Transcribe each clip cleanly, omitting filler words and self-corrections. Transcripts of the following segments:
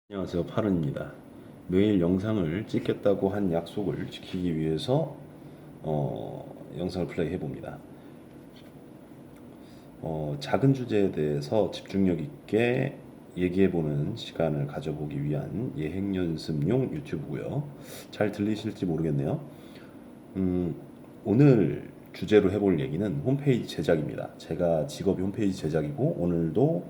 안녕하세요, 파른입니다. 매일 영상을 찍겠다고 한 약속을 지키기 위해서 영상을 플레이 해봅니다. 작은 주제에 대해서 집중력 있게 얘기해보는 시간을 가져보기 위한 예행 연습용 유튜브고요. 잘 들리실지 모르겠네요. 음, 오늘 주제로 해볼 얘기는 홈페이지 제작입니다. 제가 직업이 홈페이지 제작이고 오늘도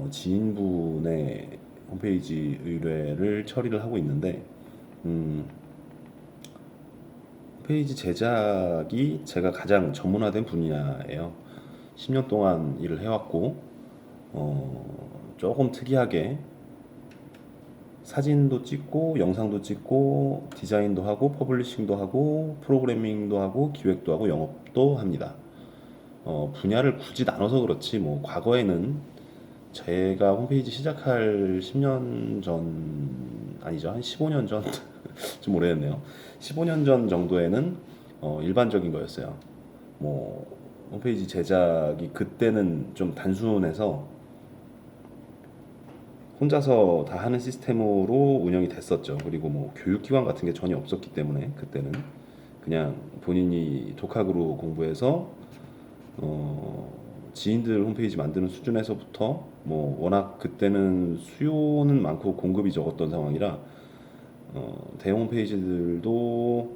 지인분의 홈페이지 의뢰를 처리를 하고 있는데 음, 홈페이지 제작이 제가 가장 전문화된 분야예요. 10년 동안 일을 해왔고 조금 특이하게 사진도 찍고 영상도 찍고 디자인도 하고 퍼블리싱도 하고 프로그래밍도 하고 기획도 하고 영업도 합니다. 분야를 굳이 나눠서 그렇지 뭐 과거에는 제가 홈페이지 시작할 10년 전 아니죠, 한 15년 전 좀 오래됐네요. 15년 전 정도에는 일반적인 거였어요. 뭐 홈페이지 제작이 그때는 좀 단순해서 혼자서 다 하는 시스템으로 운영이 됐었죠. 그리고 뭐 교육기관 같은 게 전혀 없었기 때문에 그때는 그냥 본인이 독학으로 공부해서 지인들 홈페이지 만드는 수준에서부터 뭐 워낙 그때는 수요는 많고 공급이 적었던 상황이라 대형 홈페이지들도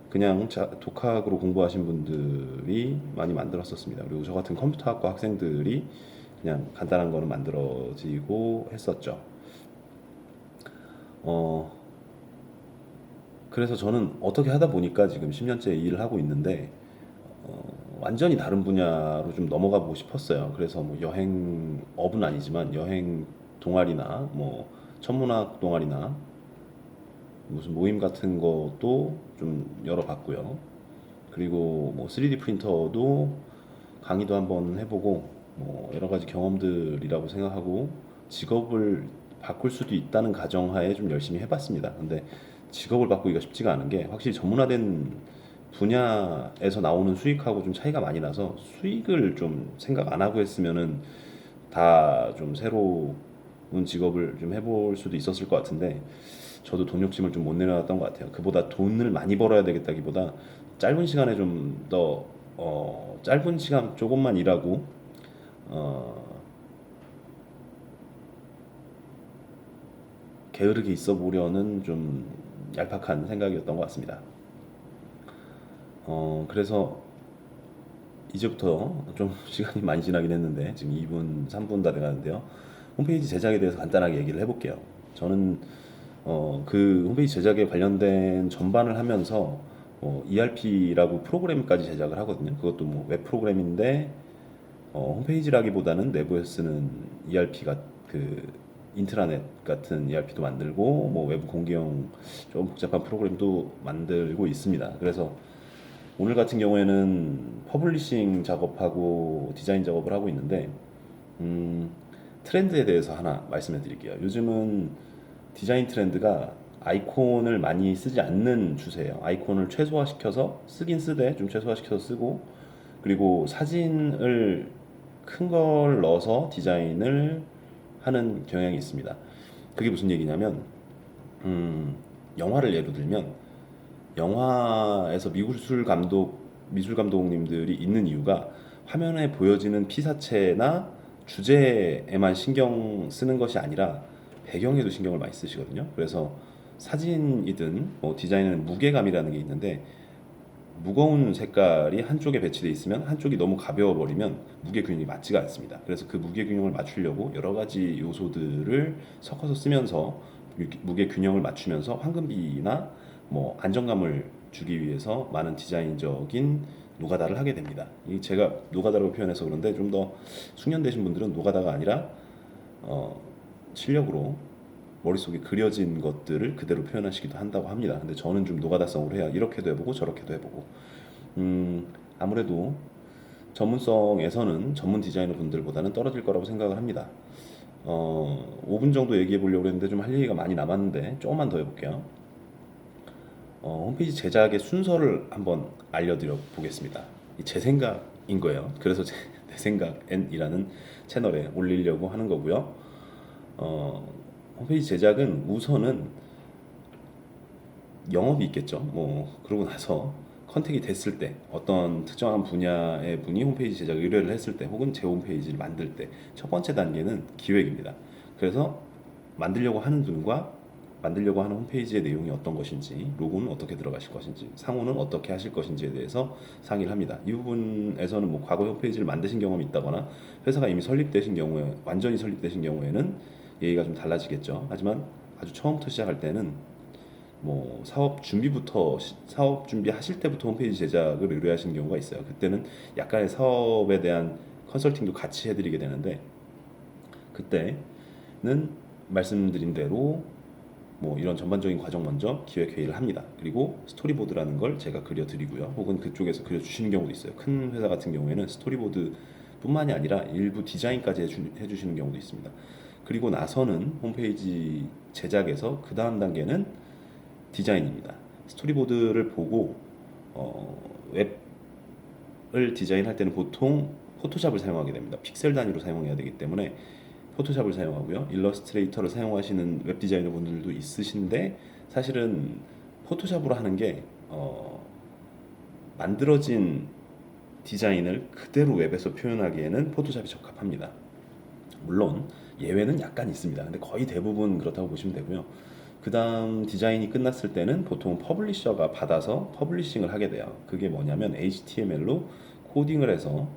그냥 독학으로 공부하신 분들이 많이 만들었었습니다. 그리고 저 같은 컴퓨터학과 학생들이 그냥 간단한 거는 만들어지고 했었죠. 어, 그래서 저는 어떻게 하다 보니까 지금 10년째 일을 하고 있는데 완전히 다른 분야로 좀 넘어가 보고 싶었어요. 그래서 뭐 여행업은 아니지만 여행 동아리나 뭐 천문학 동아리나 무슨 모임 같은 것도 좀 열어봤고요. 그리고 뭐 3D 프린터도 강의도 한번 해보고 뭐 여러 가지 경험들이라고 생각하고 직업을 바꿀 수도 있다는 가정하에 좀 열심히 해봤습니다. 근데 직업을 바꾸기가 쉽지가 않은 게 확실히 전문화된 분야에서 나오는 수익하고 좀 차이가 많이 나서 수익을 좀 생각 안 하고 했으면은 다 좀 새로운 직업을 좀 해볼 수도 있었을 것 같은데 저도 돈 욕심을 좀 못 내려놨던 것 같아요. 그보다 돈을 많이 벌어야 되겠다기보다 짧은 시간에 좀 더 짧은 시간 조금만 일하고 어, 게으르게 있어 보려는 좀 얄팍한 생각이었던 것 같습니다. 그래서 이제부터 좀 시간이 많이 지나긴 했는데 지금 2분, 3분 다 돼가는데요. 홈페이지 제작에 대해서 간단하게 얘기를 해볼게요. 저는 그 홈페이지 제작에 관련된 전반을 하면서 ERP라고 프로그램까지 제작을 하거든요. 그것도 뭐 웹 프로그램인데 홈페이지라기보다는 내부에 쓰는 ERP가 그 인트라넷 같은 ERP도 만들고 뭐 외부 공개형 좀 복잡한 프로그램도 만들고 있습니다. 그래서 오늘 같은 경우에는 퍼블리싱 작업하고 디자인 작업을 하고 있는데 음, 트렌드에 대해서 하나 말씀해 드릴게요. 요즘은 디자인 트렌드가 아이콘을 많이 쓰지 않는 추세예요. 아이콘을 최소화시켜서 쓰긴 쓰되 좀 최소화시켜서 쓰고 그리고 사진을 큰 걸 넣어서 디자인을 하는 경향이 있습니다. 그게 무슨 얘기냐면 음, 영화를 예로 들면 영화에서 미술 감독님들이 있는 이유가 화면에 보여지는 피사체나 주제에만 신경 쓰는 것이 아니라 배경에도 신경을 많이 쓰시거든요. 그래서 사진이든 뭐 디자인은 무게감이라는 게 있는데 무거운 색깔이 한쪽에 배치돼 있으면 한쪽이 너무 가벼워 버리면 무게 균형이 맞지가 않습니다. 그래서 그 무게 균형을 맞추려고 여러 가지 요소들을 섞어서 쓰면서 무게 균형을 맞추면서 황금비나 뭐 안정감을 주기 위해서 많은 디자인적인 노가다를 하게 됩니다. 이 제가 노가다라고 표현해서 그런데 좀 더 숙련되신 분들은 노가다가 아니라 어, 실력으로 머릿속에 그려진 것들을 그대로 표현하시기도 한다고 합니다. 근데 저는 좀 노가다성으로 해야 이렇게도 해보고 저렇게도 해보고 아무래도 전문성에서는 전문 디자이너 분들보다는 떨어질 거라고 생각을 합니다. 5분 정도 얘기해 보려고 했는데 좀 할 얘기가 많이 남았는데 조금만 더 해볼게요. 홈페이지 제작의 순서를 한번 알려드려 보겠습니다. 제 생각인 거예요. 그래서 내 생각 N이라는 채널에 올리려고 하는 거고요. 어, 홈페이지 제작은 우선은 영업이 있겠죠. 뭐 그러고 나서 컨택이 됐을 때 어떤 특정한 분야의 분이 홈페이지 제작 의뢰를 했을 때 혹은 제 홈페이지를 만들 때 첫 번째 단계는 기획입니다. 그래서 만들려고 하는 분과 만들려고 하는 홈페이지의 내용이 어떤 것인지, 로고는 어떻게 들어가실 것인지, 상호는 어떻게 하실 것인지에 대해서 상의를 합니다. 이 부분에서는 뭐 과거 홈페이지를 만드신 경험이 있다거나 회사가 이미 설립되신 경우에, 완전히 설립되신 경우에는 얘기가 좀 달라지겠죠. 하지만 아주 처음부터 시작할 때는 뭐 사업 준비하실 때부터 홈페이지 제작을 의뢰하시는 경우가 있어요. 그때는 약간의 사업에 대한 컨설팅도 같이 해드리게 되는데, 그때는 말씀드린 대로 뭐 이런 전반적인 과정 먼저 기획 회의를 합니다. 그리고 스토리보드라는 걸 제가 그려드리고요. 혹은 그쪽에서 그려주시는 경우도 있어요. 큰 회사 같은 경우에는 스토리보드뿐만이 아니라 일부 디자인까지 해주시는 경우도 있습니다. 그리고 나서는 홈페이지 제작에서 그 다음 단계는 디자인입니다. 스토리보드를 보고 웹을 디자인할 때는 보통 포토샵을 사용하게 됩니다. 픽셀 단위로 사용해야 되기 때문에 포토샵을 사용하고요. 일러스트레이터를 사용하시는 웹 디자이너 분들도 있으신데, 사실은 포토샵으로 하는 게 만들어진 디자인을 그대로 웹에서 표현하기에는 포토샵이 적합합니다. 물론 예외는 약간 있습니다. 근데 거의 대부분 그렇다고 보시면 되고요. 그 다음 디자인이 끝났을 때는 보통 퍼블리셔가 받아서 퍼블리싱을 하게 돼요. 그게 뭐냐면 HTML로 코딩을 해서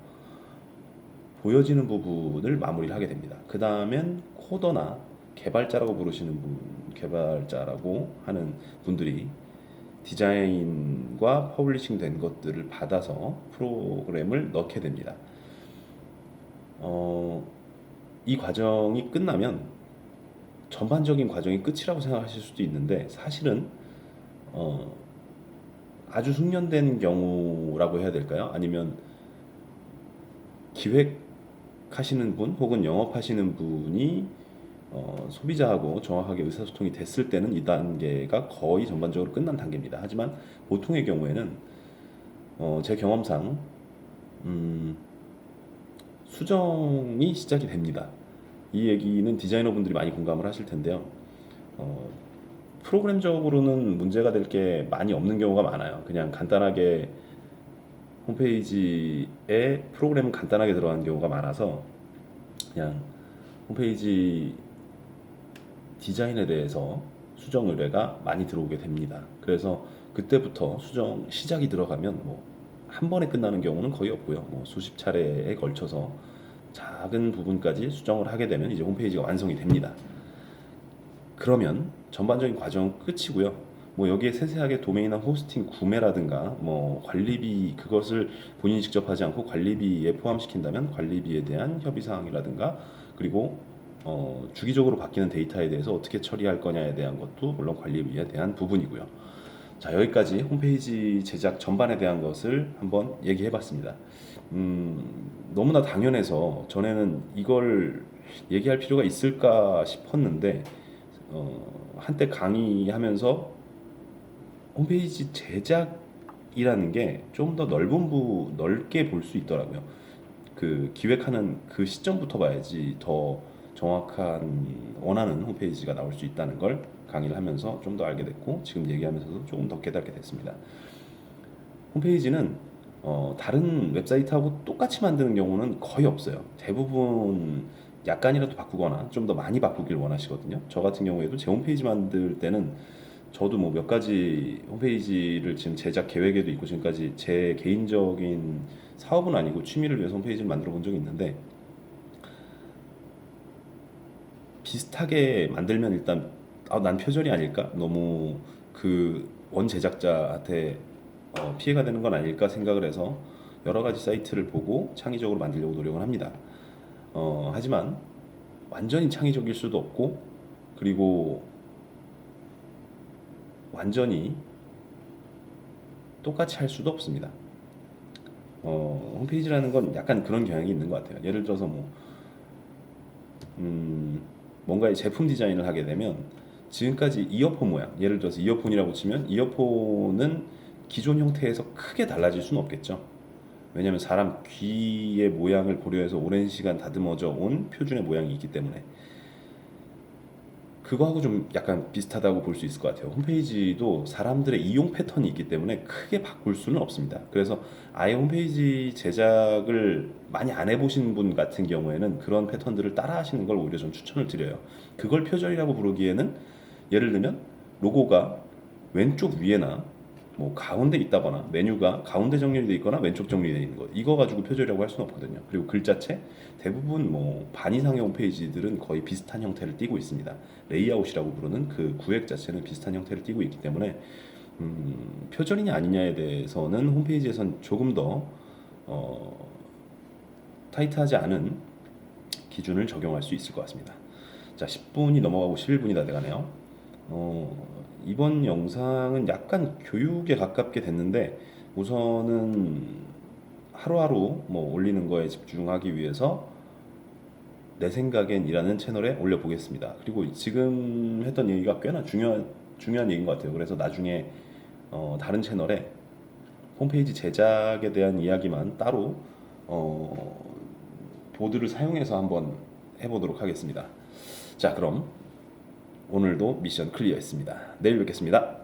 보여지는 부분을 마무리를 하게 됩니다. 그 다음엔 코더나 개발자라고 부르시는 분, 개발자라고 하는 분들이 디자인과 퍼블리싱 된 것들을 받아서 프로그램을 넣게 됩니다. 이 과정이 끝나면 전반적인 과정이 끝이라고 생각하실 수도 있는데, 사실은 아주 숙련된 경우라고 해야 될까요? 아니면 기획하시는 분 혹은 영업하시는 분이 소비자하고 정확하게 의사소통이 됐을 때는 이 단계가 거의 전반적으로 끝난 단계입니다. 하지만 보통의 경우에는 제 경험상 수정이 시작이 됩니다. 이 얘기는 디자이너분들이 많이 공감을 하실 텐데요. 프로그램적으로는 문제가 될 게 많이 없는 경우가 많아요. 그냥 간단하게 홈페이지에 프로그램은 간단하게 들어가는 경우가 많아서 그냥 홈페이지 디자인에 대해서 수정 의뢰가 많이 들어오게 됩니다. 그래서 그때부터 수정 시작이 들어가면 뭐 한 번에 끝나는 경우는 거의 없고요. 뭐 수십 차례에 걸쳐서 작은 부분까지 수정을 하게 되면 이제 홈페이지가 완성이 됩니다. 그러면 전반적인 과정은 끝이고요. 뭐 여기에 세세하게 도메인이나 호스팅 구매라든가 뭐 관리비, 그것을 본인이 직접 하지 않고 관리비에 포함시킨다면 관리비에 대한 협의 사항이라든가, 그리고 주기적으로 바뀌는 데이터에 대해서 어떻게 처리할 거냐에 대한 것도 물론 관리비에 대한 부분이고요. 자, 여기까지 홈페이지 제작 전반에 대한 것을 한번 얘기해 봤습니다. 너무나 당연해서 전에는 이걸 얘기할 필요가 있을까 싶었는데, 한때 강의하면서 홈페이지 제작이라는 게 좀 더 넓게 볼 수 있더라고요. 그 기획하는 그 시점부터 봐야지 더 정확한 원하는 홈페이지가 나올 수 있다는 걸 강의를 하면서 좀 더 알게 됐고, 지금 얘기하면서도 조금 더 깨닫게 됐습니다. 홈페이지는 다른 웹사이트하고 똑같이 만드는 경우는 거의 없어요. 대부분 약간이라도 바꾸거나 좀 더 많이 바꾸길 원하시거든요. 저 같은 경우에도 제 홈페이지 만들 때는 저도 뭐 몇 가지 홈페이지를 지금 제작 계획에도 있고, 지금까지 제 개인적인 사업은 아니고 취미를 위해서 홈페이지를 만들어 본 적이 있는데, 비슷하게 만들면 일단 난 표절이 아닐까? 너무 그 원 제작자한테 피해가 되는 건 아닐까 생각을 해서 여러 가지 사이트를 보고 창의적으로 만들려고 노력을 합니다. 하지만 완전히 창의적일 수도 없고, 그리고 완전히 똑같이 할 수도 없습니다. 홈페이지라는 건 약간 그런 경향이 있는 것 같아요. 예를 들어서 뭐 뭔가의 제품 디자인을 하게 되면 지금까지 이어폰 모양, 예를 들어서 이어폰이라고 치면 이어폰은 기존 형태에서 크게 달라질 수는 없겠죠. 왜냐하면 사람 귀의 모양을 고려해서 오랜 시간 다듬어져 온 표준의 모양이 있기 때문에. 그거하고 좀 약간 비슷하다고 볼 수 있을 것 같아요. 홈페이지도 사람들의 이용 패턴이 있기 때문에 크게 바꿀 수는 없습니다. 그래서 아예 홈페이지 제작을 많이 안 해보신 분 같은 경우에는 그런 패턴들을 따라 하시는 걸 오히려 좀 추천을 드려요. 그걸 표절이라고 부르기에는 예를 들면 로고가 왼쪽 위에나 뭐 가운데 있다거나 메뉴가 가운데 정렬이 있거나 왼쪽 정렬이 있는 것 이거 가지고 표절이라고 할 수는 없거든요. 그리고 글자체 대부분 뭐 반 이상의 홈페이지들은 거의 비슷한 형태를 띠고 있습니다. 레이아웃이라고 부르는 그 구획 자체는 비슷한 형태를 띠고 있기 때문에 표절이냐 아니냐에 대해서는 홈페이지에선 조금 더 타이트하지 않은 기준을 적용할 수 있을 것 같습니다. 자, 10분이 넘어가고 11분이 다 돼가네요. 이번 영상은 약간 교육에 가깝게 됐는데 우선은 하루하루 뭐 올리는 거에 집중하기 위해서 내 생각엔 이라는 채널에 올려보겠습니다. 그리고 지금 했던 얘기가 꽤나 중요한 얘기인 것 같아요. 그래서 나중에 다른 채널에 홈페이지 제작에 대한 이야기만 따로 보드를 사용해서 한번 해보도록 하겠습니다. 자, 그럼 오늘도 미션 클리어했습니다. 내일 뵙겠습니다.